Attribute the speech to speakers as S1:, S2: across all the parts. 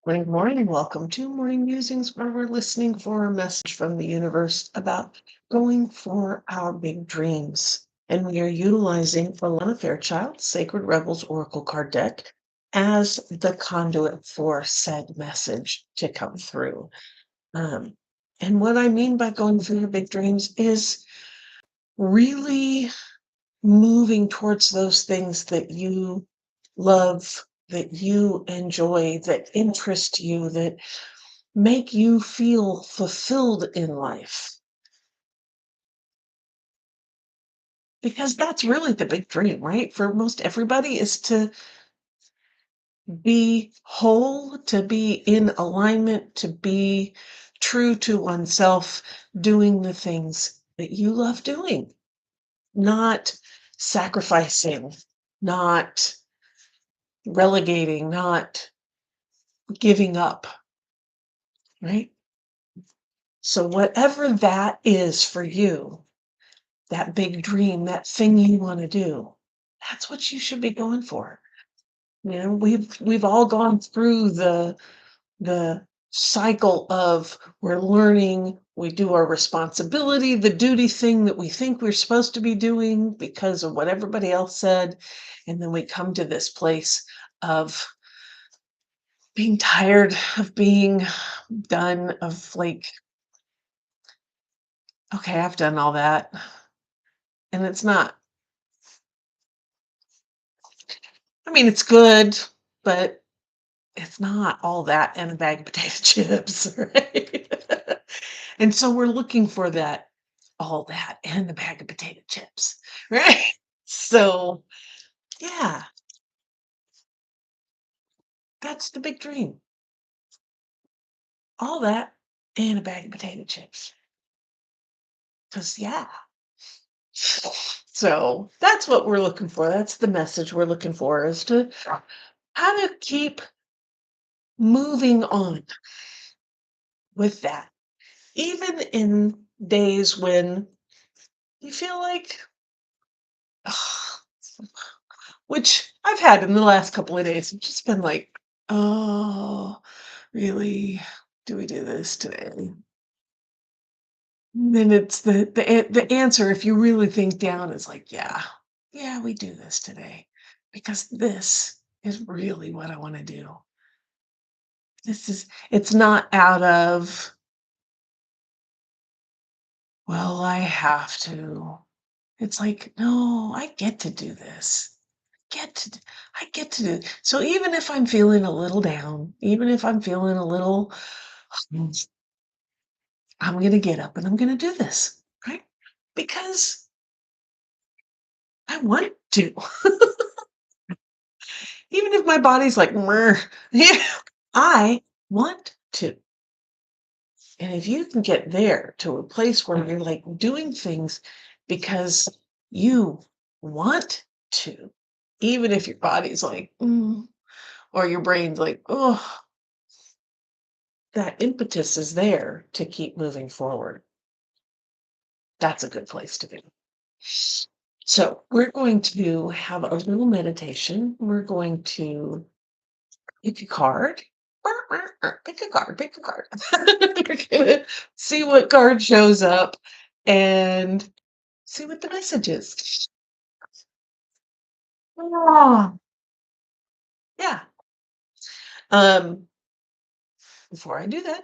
S1: Morning, morning. Welcome to Morning Musings, where we're listening for a message from the universe about going for our big dreams. And we are utilizing Alana Fairchild, Sacred Rebels Oracle card deck, as the conduit for said message to come through. Um, and what I mean by going for your big dreams is really moving towards those things that you love, that you enjoy, that interest you, that make you feel fulfilled in life. Because that's really the big dream, right? For most everybody is to be whole, to be in alignment, to be true to oneself, doing the things that you love doing, not sacrificing, not relegating, not giving up, right? So, whatever that is for you, that big dream, that thing you want to do, that's what you should be going for. We've all gone through the cycle of we're learning, we do our responsibility, the duty thing that we think we're supposed to be doing because of what everybody else said, and then we come to this place of being tired, of being done, of like, okay, I've done all that. And it's not, I mean, it's good, but it's not all that and a bag of potato chips, right? And so we're looking for that, all that and the bag of potato chips, right? So, yeah, that's the big dream. All that and a bag of potato chips. Because, yeah. So that's what we're looking for. That's the message we're looking for is to how to keep moving on with that. Even in days when you feel like, which I've had in the last couple of days, it's just been like, oh, really? Do we do this today? Then it's the answer, if you really think down, is like, yeah, yeah, we do this today because this is really what I want to do. It's not out of, well, I have to. It's like, no, I get to do this. Get to, d- I get to do. So even if I'm feeling a little down, even if I'm feeling a little, "Mm, I'm going to get up and I'm going to do this, right? Because I want to. Even if my body's like, "Meh," yeah, I want to. And if you can get there to a place where you're like doing things because you want to, even if your body's like, or your brain's like, oh, that impetus is there to keep moving forward. That's a good place to be. So, we're going to have a little meditation. We're going to pick a card. Pick a card, pick a card. We're gonna see what card shows up and see what the message is. Ah, yeah. Um, Before I do that,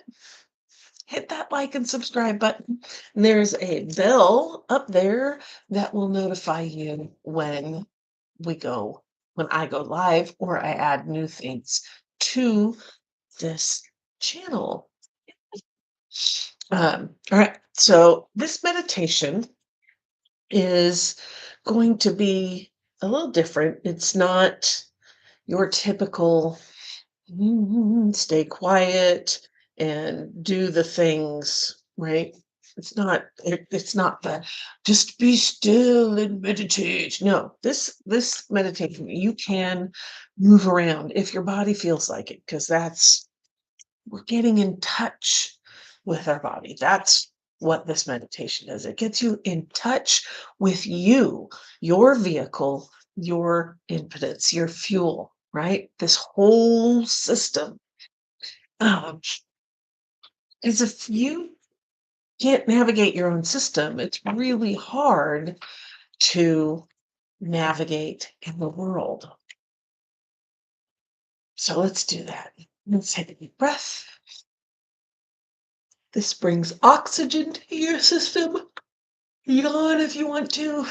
S1: hit that like and subscribe button. And there's a bell up there that will notify you when I go live or I add new things to this channel. All right, so this meditation is going to be a little different. It's not your typical stay quiet and do the things, right? It's not the just be still and meditate. No, this meditation, you can move around if your body feels like it, because that's we're getting in touch with our body. That's what this meditation does. It gets you in touch with you, your vehicle, your impotence, your fuel, right? This whole system. Is if you can't navigate your own system, it's really hard to navigate in the world. So let's do that. Let's take a deep breath. This brings oxygen to your system. Yawn if you want to.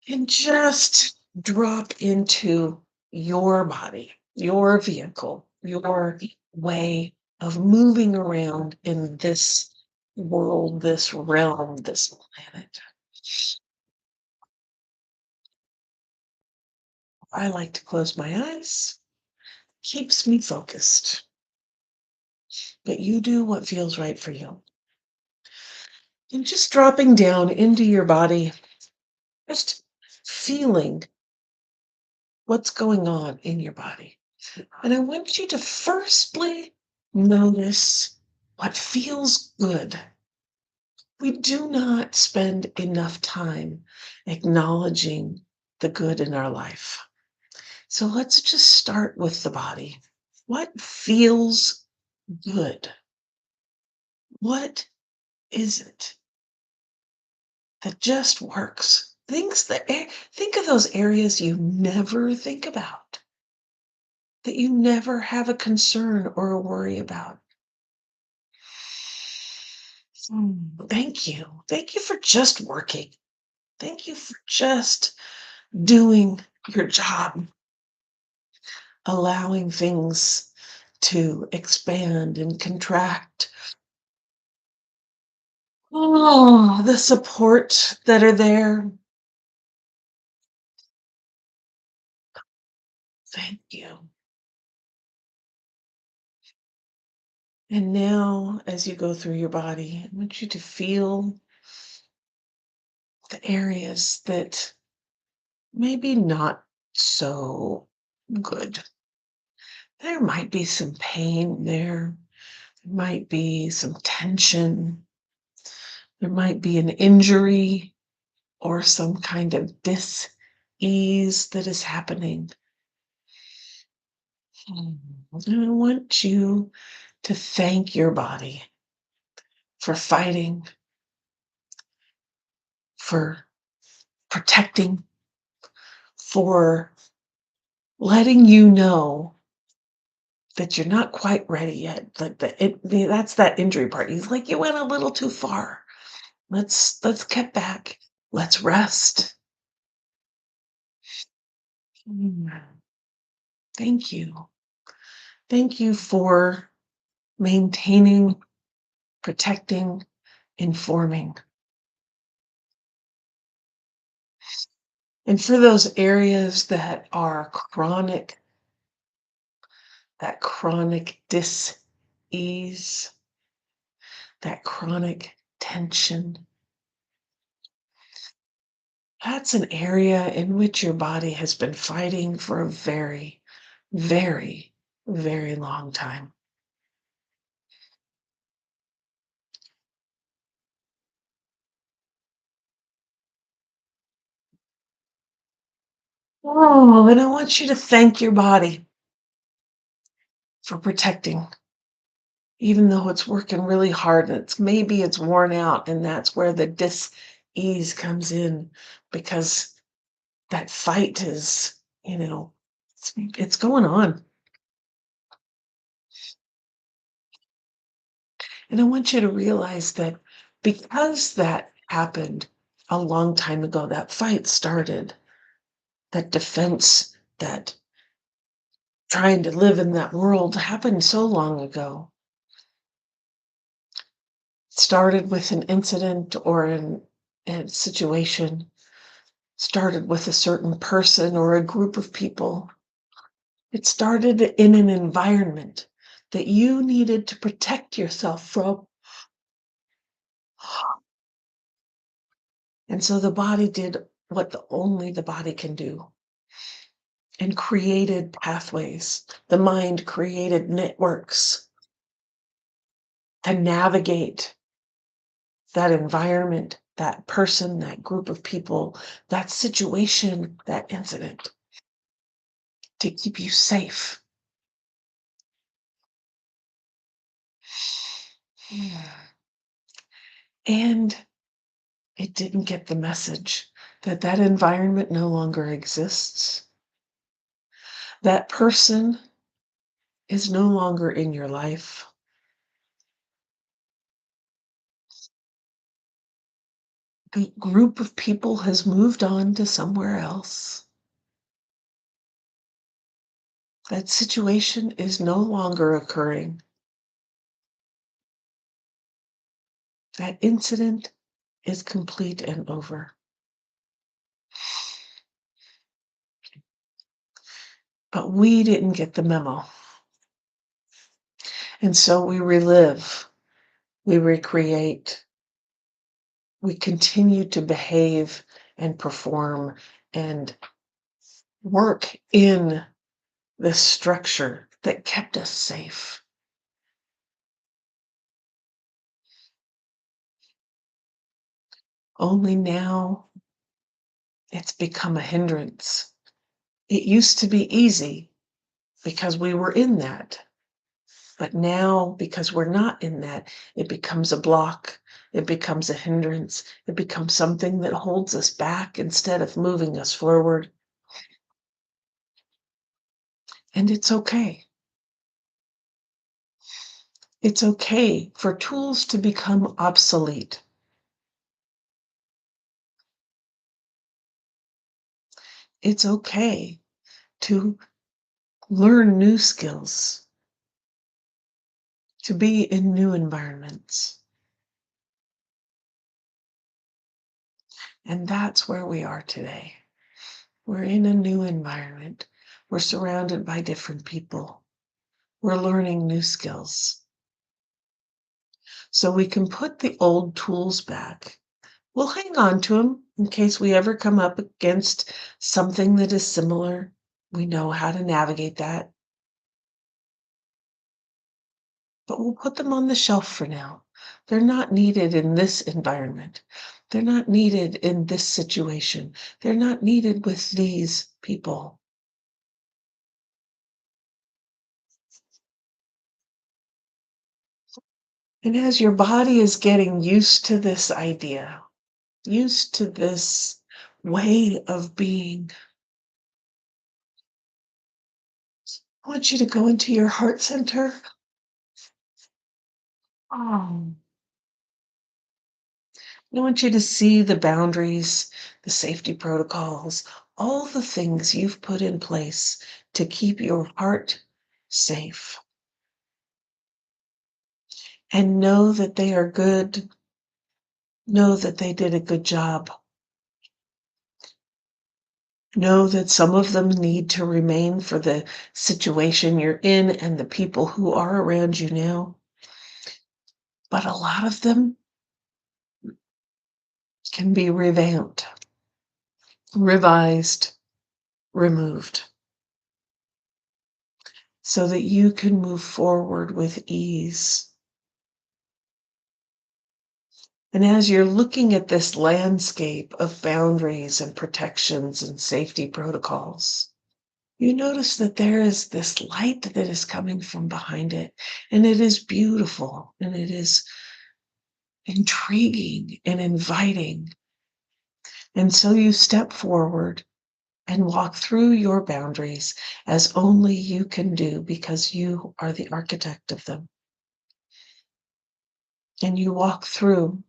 S1: And just drop into your body, your vehicle, your way of moving around in this world, this realm, this planet. I like to close my eyes, keeps me focused. But you do what feels right for you. And just dropping down into your body, just feeling what's going on in your body. And I want you to firstly notice what feels good. We do not spend enough time acknowledging the good in our life. So let's just start with the body. What feels good? What is it that just works? Think of those areas you never think about, that you never have a concern or a worry about. Thank you. Thank you for just working. Thank you for just doing your job, allowing things to expand and contract. Oh, the support that are there. Thank you. And now, as you go through your body, I want you to feel the areas that maybe not so good. There might be some pain there. There might be some tension. There might be an injury or some kind of dis-ease that is happening. And I want you to thank your body for fighting, for protecting, for letting you know that you're not quite ready yet. That's that injury part. He's like, you went a little too far. Let's get back. Let's rest. Mm, Thank you. Thank you for maintaining, protecting, informing. And for those areas that are chronic, that chronic dis-ease, that chronic tension, that's an area in which your body has been fighting for a very, very, very long time. Oh, and I want you to thank your body for protecting, even though it's working really hard and maybe it's worn out, and that's where the dis-ease comes in, because that fight is, it's going on. And I want you to realize that because that happened a long time ago, that fight started, that defense, that trying to live in that world happened so long ago. It started with an incident or a situation, started with a certain person or a group of people. It started in an environment that you needed to protect yourself from. And so the body did what only the body can do, and created pathways. The mind created networks to navigate that environment, that person, that group of people, that situation, that incident, to keep you safe. And it didn't get the message that that environment no longer exists. That person is no longer in your life. The group of people has moved on to somewhere else. That situation is no longer occurring. That incident is complete and over. But we didn't get the memo. And so we relive, we recreate, we continue to behave and perform and work in this structure that kept us safe. Only now it's become a hindrance. It used to be easy because we were in that. But now, because we're not in that, it becomes a block. It becomes a hindrance. It becomes something that holds us back instead of moving us forward. And it's okay. It's okay for tools to become obsolete. It's okay to learn new skills, to be in new environments. And that's where we are today. We're in a new environment. We're surrounded by different people. We're learning new skills. So we can put the old tools back. We'll hang on to them in case we ever come up against something that is similar. We know how to navigate that. But we'll put them on the shelf for now. They're not needed in this environment. They're not needed in this situation. They're not needed with these people. And as your body is getting used to this idea, used to this way of being, I want you to go into your heart center. Oh. I want you to see the boundaries, the safety protocols, all the things you've put in place to keep your heart safe. And know that they are good. Know that they did a good job. Know that some of them need to remain for the situation you're in and the people who are around you now. But a lot of them can be revamped, revised, removed, so that you can move forward with ease. And as you're looking at this landscape of boundaries and protections and safety protocols, you notice that there is this light that is coming from behind it, and it is beautiful, and it is intriguing and inviting. And so you step forward and walk through your boundaries as only you can do because you are the architect of them. And you walk through.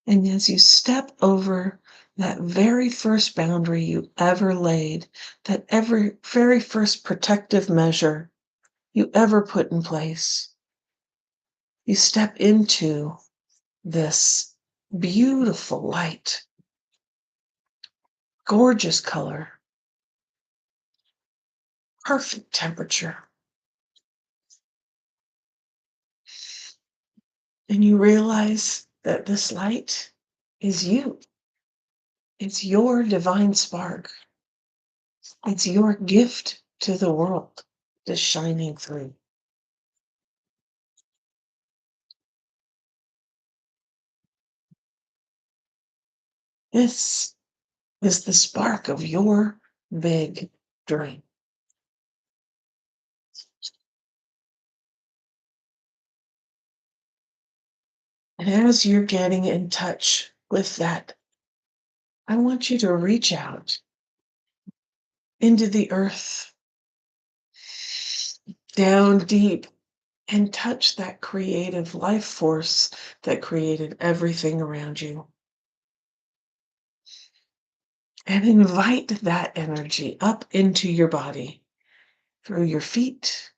S1: And as you step over that very first boundary you ever laid, that very first protective measure you ever put in place, you step into this beautiful light, gorgeous color, perfect temperature. And you realize that this light is you. It's your divine spark. It's your gift to the world that's shining through. This is the spark of your big dream. And as you're getting in touch with that, I want you to reach out into the earth, down deep, and touch that creative life force that created everything around you. And invite that energy up into your body, through your feet,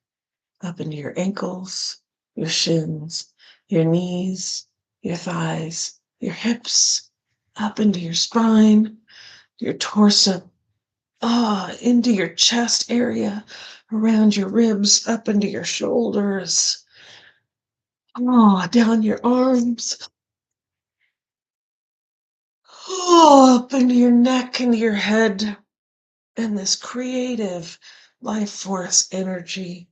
S1: up into your ankles, your shins, your knees, your thighs, your hips, up into your spine, your torso, into your chest area, around your ribs, up into your shoulders, down your arms, up into your neck, into your head. And this creative life force energy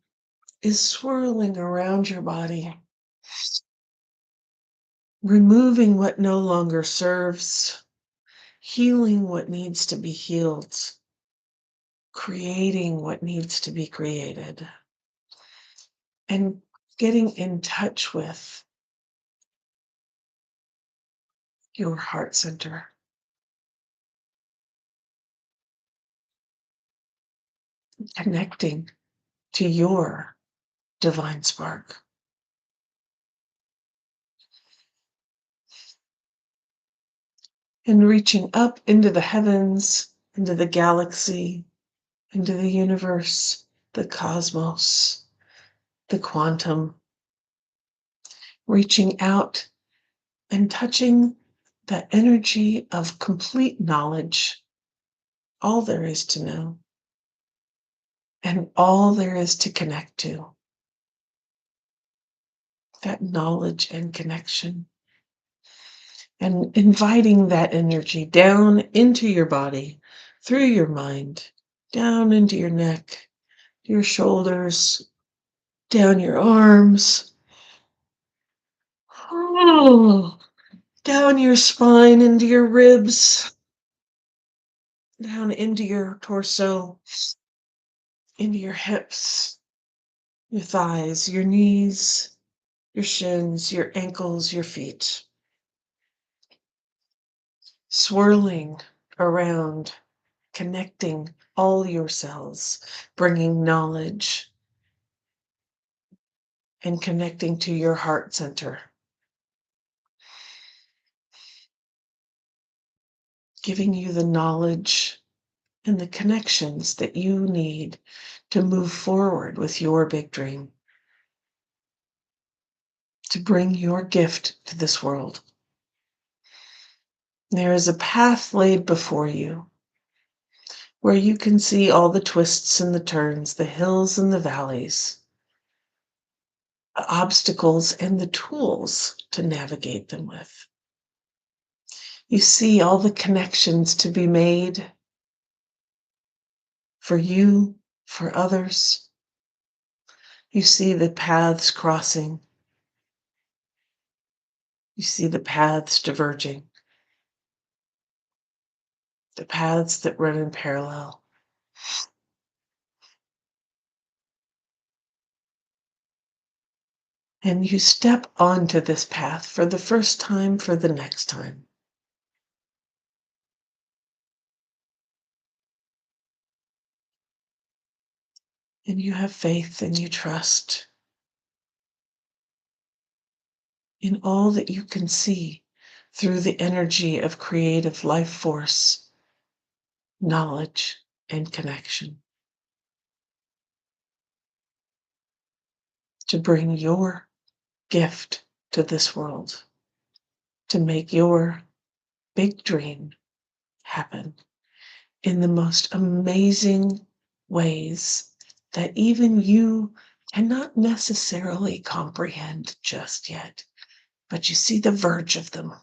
S1: is swirling around your body, removing what no longer serves, healing what needs to be healed, creating what needs to be created, and getting in touch with your heart center, connecting to your divine spark, and reaching up into the heavens, into the galaxy, into the universe, the cosmos, the quantum, reaching out and touching the energy of complete knowledge, all there is to know, and all there is to connect to, that knowledge and connection, and inviting that energy down into your body, through your mind, down into your neck, your shoulders, down your arms, oh, down your spine, into your ribs, down into your torso, into your hips, your thighs, your knees, your shins, your ankles, your feet, swirling around, connecting all your cells, bringing knowledge and connecting to your heart center, giving you the knowledge and the connections that you need to move forward with your big dream, to bring your gift to this world. There is a path laid before you where you can see all the twists and the turns, the hills and the valleys, the obstacles and the tools to navigate them with. You see all the connections to be made for you, for others. You see the paths crossing. You see the paths diverging, the paths that run in parallel. And you step onto this path for the first time, for the next time. And you have faith and you trust in all that you can see through the energy of creative life force, knowledge, and connection, to bring your gift to this world, to make your big dream happen in the most amazing ways that even you cannot necessarily comprehend just yet. But you see the verge of them,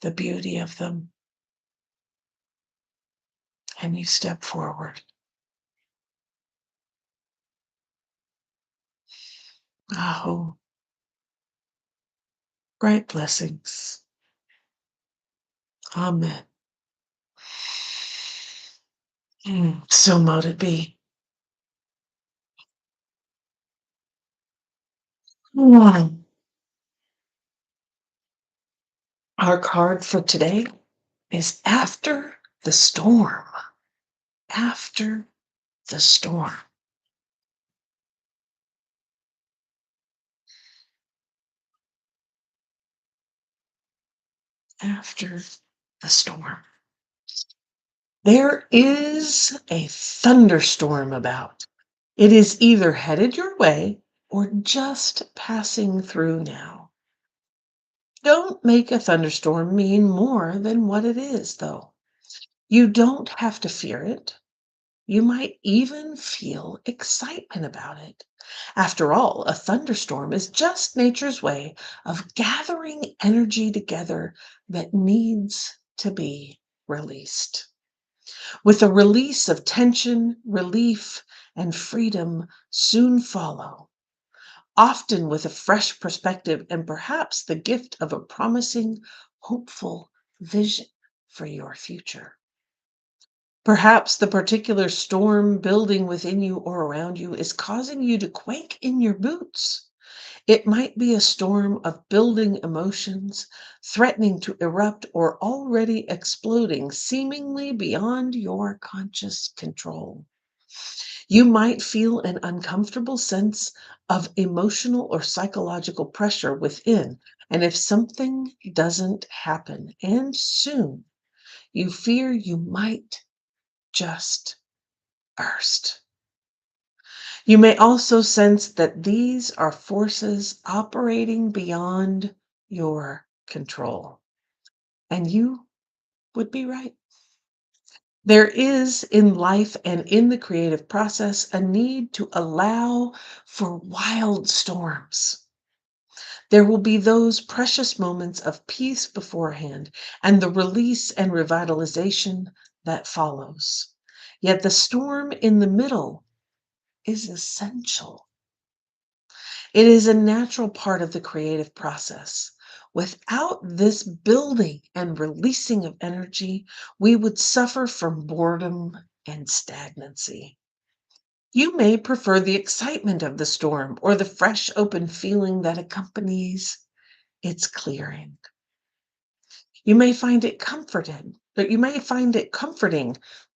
S1: the beauty of them, and you step forward. Oh, bright blessings. Amen. So mote it be. Our card for today is after the storm. After the storm. After the storm. There is a thunderstorm about. It is either headed your way or just passing through now. Don't make a thunderstorm mean more than what it is, though. You don't have to fear it. You might even feel excitement about it. After all, a thunderstorm is just nature's way of gathering energy together that needs to be released. With a release of tension, relief, and freedom soon follow, often with a fresh perspective and perhaps the gift of a promising, hopeful vision for your future. Perhaps the particular storm building within you or around you is causing you to quake in your boots. It might be a storm of building emotions, threatening to erupt or already exploding, seemingly beyond your conscious control. You might feel an uncomfortable sense of emotional or psychological pressure within. And if something doesn't happen, and soon, you fear you might just burst. You may also sense that these are forces operating beyond your control. And you would be right. There is in life and in the creative process a need to allow for wild storms. There will be those precious moments of peace beforehand and the release and revitalization that follows. Yet the storm in the middle is essential. It is a natural part of the creative process. Without this building and releasing of energy, we would suffer from boredom and stagnancy. You may prefer the excitement of the storm or the fresh, open feeling that accompanies its clearing. You may find it comforting to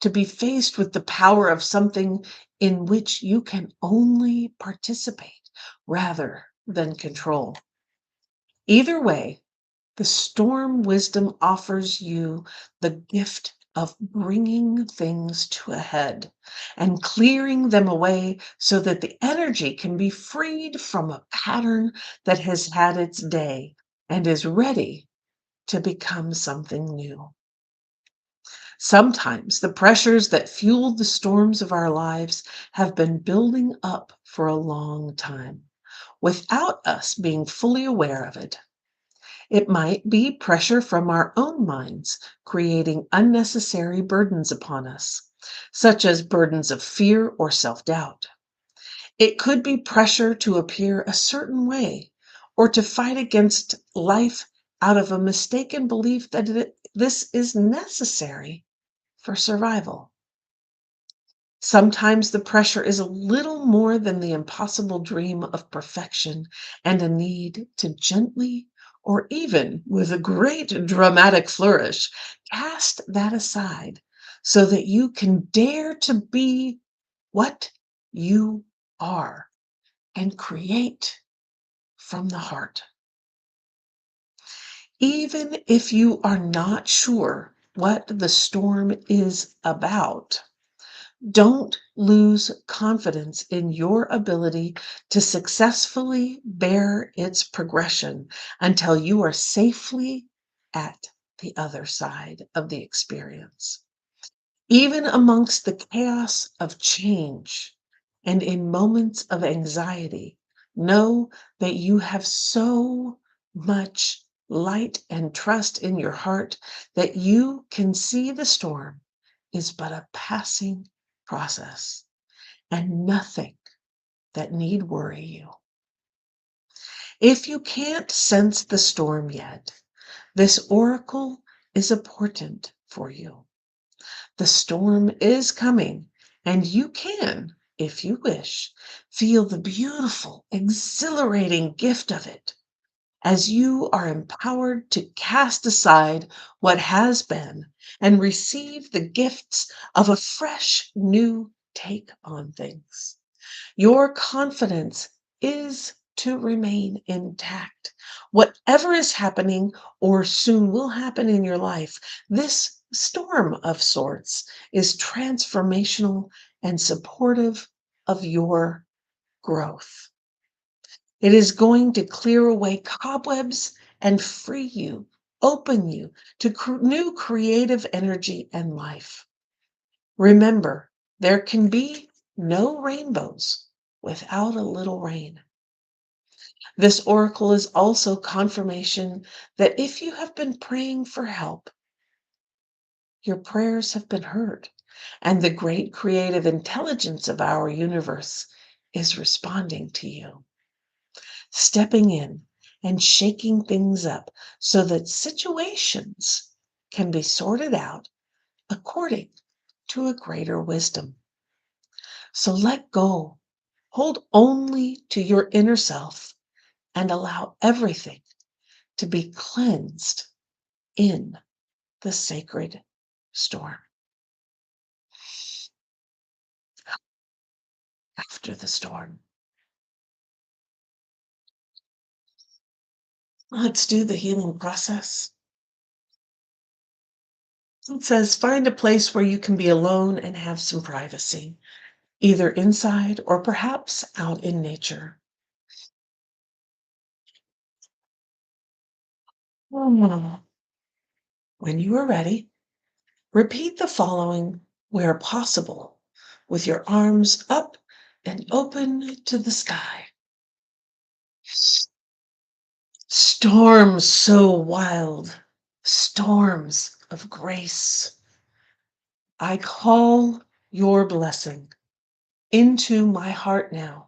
S1: be faced with the power of something in which you can only participate rather than control. Either way, the storm wisdom offers you the gift of bringing things to a head and clearing them away so that the energy can be freed from a pattern that has had its day and is ready to become something new. Sometimes the pressures that fuel the storms of our lives have been building up for a long time without us being fully aware of it. It might be pressure from our own minds, creating unnecessary burdens upon us, such as burdens of fear or self doubt. It could be pressure to appear a certain way or to fight against life out of a mistaken belief that this is necessary for survival. Sometimes the pressure is a little more than the impossible dream of perfection and a need to gently, or even with a great dramatic flourish, cast that aside so that you can dare to be what you are and create from the heart. Even if you are not sure what the storm is about, don't lose confidence in your ability to successfully bear its progression until you are safely at the other side of the experience. Even amongst the chaos of change and in moments of anxiety, know that you have so much light and trust in your heart that you can see the storm is but a passing process and nothing that need worry you. If you can't sense the storm yet, this oracle is important for you. The storm is coming, and you can, if you wish, feel the beautiful, exhilarating gift of it as you are empowered to cast aside what has been and receive the gifts of a fresh new take on things. Your confidence is to remain intact. Whatever is happening or soon will happen in your life, this storm of sorts is transformational and supportive of your growth. It is going to clear away cobwebs and free you, open you to new creative energy and life. Remember, there can be no rainbows without a little rain. This oracle is also confirmation that if you have been praying for help, your prayers have been heard, and the great creative intelligence of our universe is responding to you, stepping in and shaking things up so that situations can be sorted out according to a greater wisdom. So let go, hold only to your inner self, and allow everything to be cleansed in the sacred storm. After the storm, let's do the healing process. It says find a place where you can be alone and have some privacy, either inside or perhaps out in nature. When you are ready, repeat the following where possible, with your arms up and open to the sky. Storms so wild, storms of grace. I call your blessing into my heart now.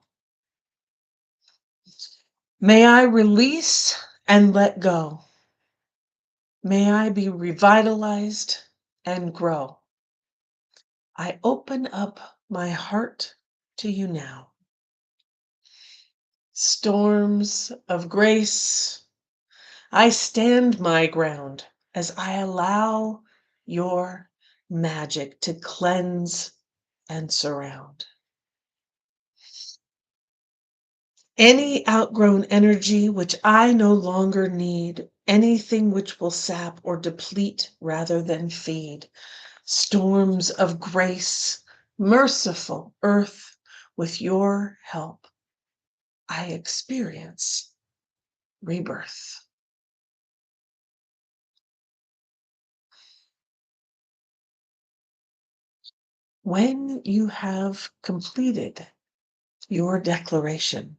S1: May I release and let go. May I be revitalized and grow. I open up my heart to you now. Storms of grace, I stand my ground as I allow your magic to cleanse and surround. Any outgrown energy which I no longer need, anything which will sap or deplete rather than feed. Storms of grace, merciful earth, with your help, I experience rebirth. When you have completed your declaration,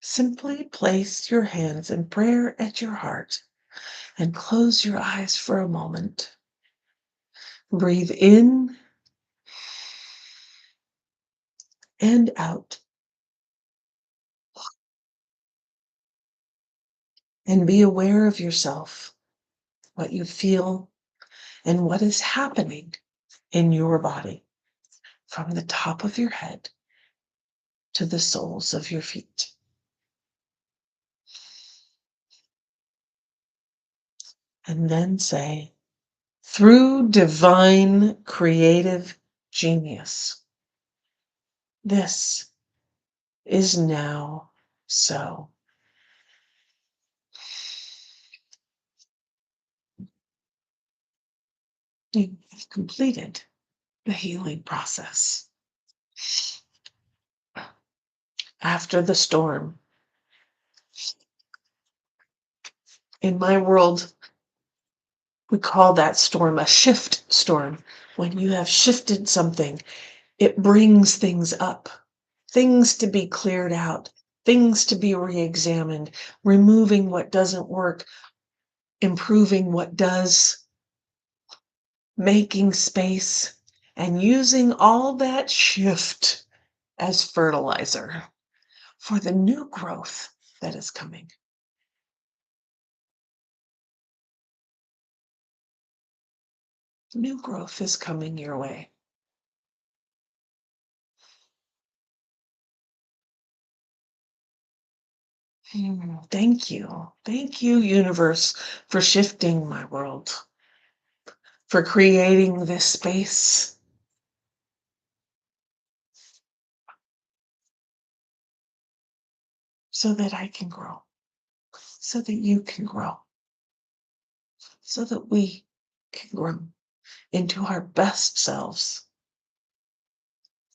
S1: simply place your hands in prayer at your heart and close your eyes for a moment. Breathe in and out, and be aware of yourself, what you feel, and what is happening in your body from the top of your head to the soles of your feet. And then say, through divine creative genius, this is now so. You have completed the healing process. After the storm, in my world, we call that storm a shift storm. When you have shifted something, it brings things up, things to be cleared out, things to be re-examined, removing what doesn't work, improving what does, making space, and using all that shift as fertilizer for the new growth that is coming. New growth is coming your way. Thank you. Thank you, universe, for shifting my world, for creating this space so that I can grow, so that you can grow, so that we can grow into our best selves,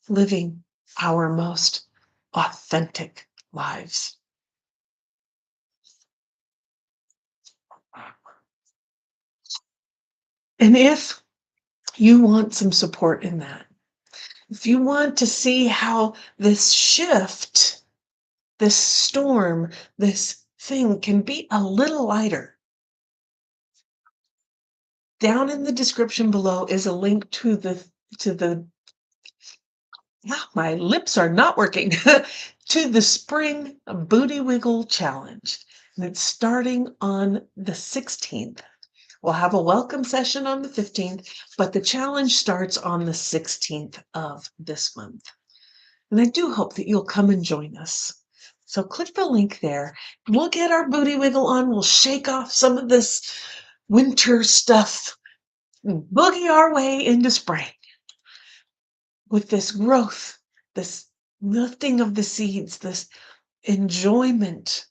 S1: living our most authentic lives. And if you want some support in that, if you want to see how this shift, this storm, this thing can be a little lighter, down in the description below is a link to the my lips are not working to the spring booty wiggle challenge. And it's starting on the 16th. We'll have a welcome session on the 15th, but the challenge starts on the 16th of this month. And I do hope that you'll come and join us. So click the link there. We'll get our booty wiggle on. We'll shake off some of this winter stuff and boogie our way into spring with this growth, this lifting of the seeds, this enjoyment,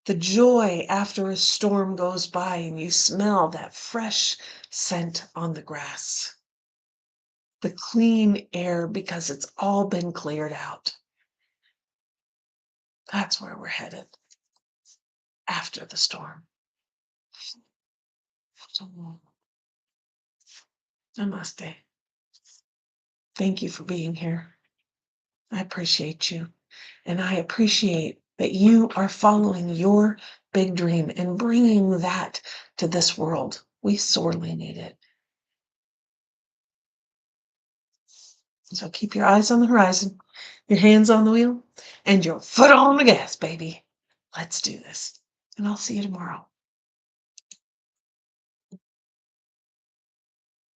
S1: the joy after a storm goes by and you smell that fresh scent on the grass, the clean air because it's all been cleared out. That's where we're headed after the storm. Namaste. Thank you for being here. I appreciate you. And I appreciate that you are following your big dream and bringing that to this world. We sorely need it. So keep your eyes on the horizon, your hands on the wheel, and your foot on the gas, baby. Let's do this. And I'll see you tomorrow.